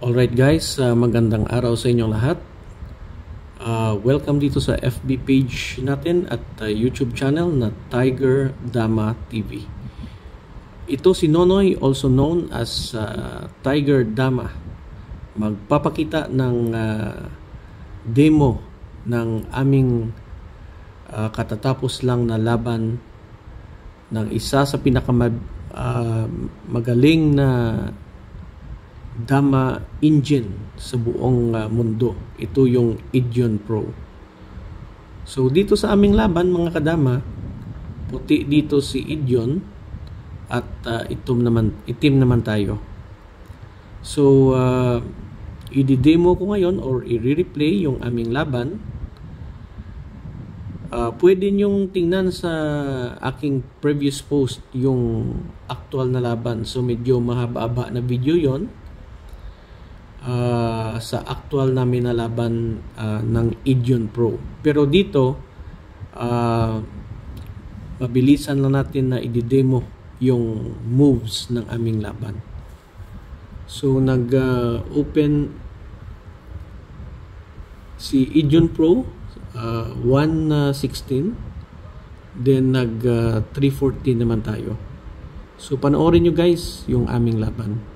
Alright guys, magandang araw sa inyong lahat. Welcome dito sa FB page natin at YouTube channel na Tiger Dama TV. Ito si Nonoy, also known as Tiger Dama. Magpapakita ng demo ng aming katatapos lang na laban ng isa sa pinakamagaling na Dama engine sa buong mundo. Ito yung Idyon Pro. So dito sa aming laban mga kadama, puti dito si Idyon at itim naman tayo. So i-demo ko ngayon or i-replay yung aming laban. Pwede nyong tingnan sa aking previous post yung actual na laban. So medyo mahaba-haba na video yon. Sa actual namin na laban ng Idyon Pro. Pero dito mabilisan lang natin na i-demo yung moves ng aming laban. So nag-open si Idyon Pro 116, then nag 314 naman tayo. So panoorin nyo guys yung aming laban.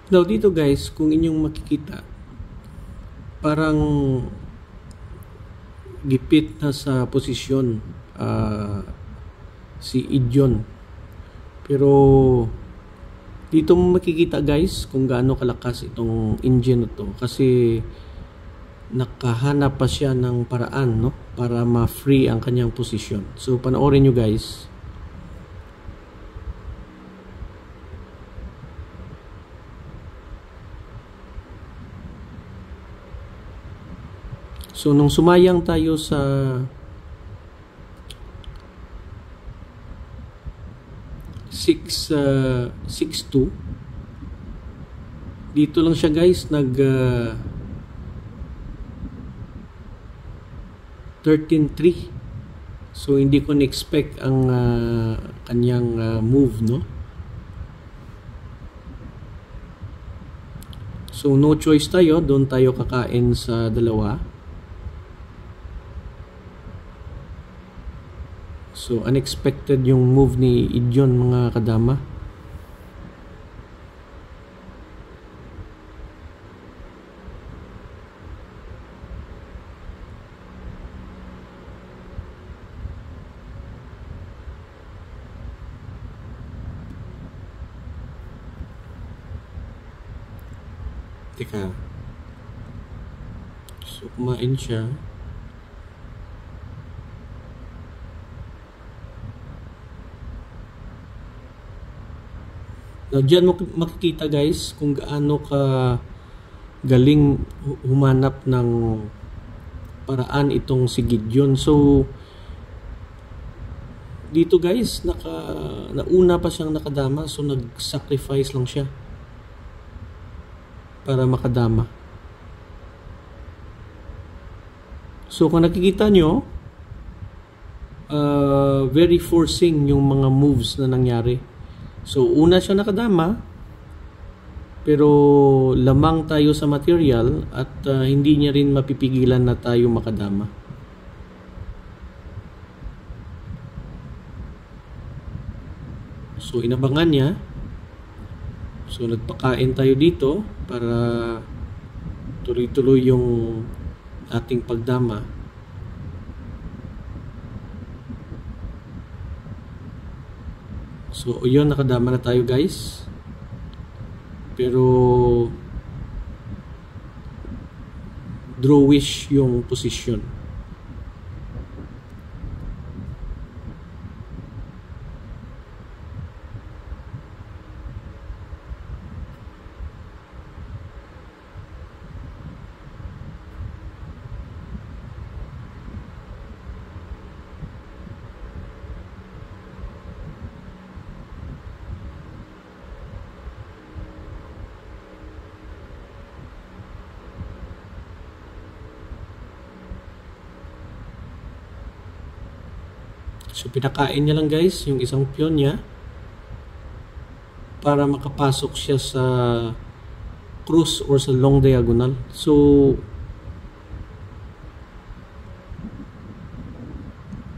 Now dito guys, kung inyong makikita, parang gipit na sa posisyon si Idyon. Pero dito mo makikita guys kung gaano kalakas itong engine na to, kasi nakahanap pa siya ng paraan, no, para ma-free ang kanyang posisyon. So panoorin nyo guys. So nung sumayang tayo sa six 6-2, dito lang siya guys nag 13-3. So hindi ko na-expect ang kanyang move, no? So no choice tayo, doon tayo kakain sa dalawa. So unexpected yung move ni Idyon mga kadama. Teka. So kumain siya. Now, dyan mo makikita guys kung gaano ka galing humanap ng paraan itong si Gideon. So dito guys, nauna pa siyang nakadama, so nag-sacrifice lang siya para makadama. So kung nakikita nyo, very forcing yung mga moves na nangyari. So una siya nakadama, pero lamang tayo sa material at hindi niya rin mapipigilan na tayo makadama. So inabangan niya. So nagpakain tayo dito para tuloy-tuloy yung ating pagdama. So yun, nakadama na tayo guys. Pero drawish yung posisyon. So pinakain niya lang guys yung isang piyon niya para makapasok siya sa cross or sa long diagonal. So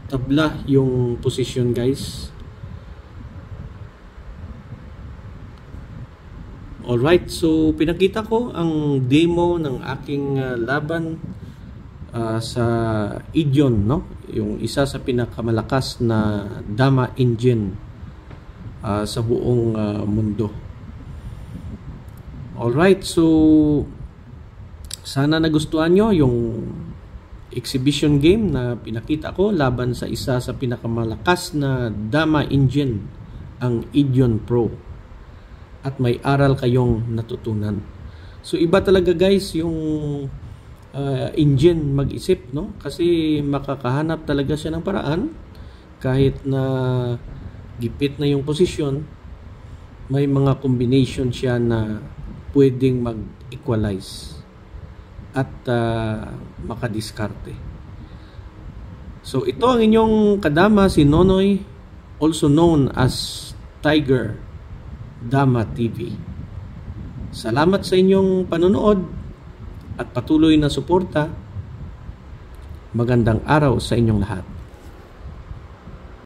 tabla yung position guys. Alright, so pinakita ko ang demo ng aking laban sa Ideon, no? Yung isa sa pinakamalakas na dama engine sa buong mundo. Alright, so sana nagustuhan nyo yung exhibition game na pinakita ko laban sa isa sa pinakamalakas na dama engine, ang Ideon Pro. At may aral kayong natutunan. So iba talaga guys yung engine mag-isip, no? Kasi makakahanap talaga siya ng paraan kahit na gipit na yung posisyon, may mga combination siya na pwedeng mag-equalize at makadiskarte. So ito ang inyong kadama, si Nonoy, also known as Tiger Dama TV. Salamat sa inyong panonood at patuloy na suporta. Magandang araw sa inyong lahat.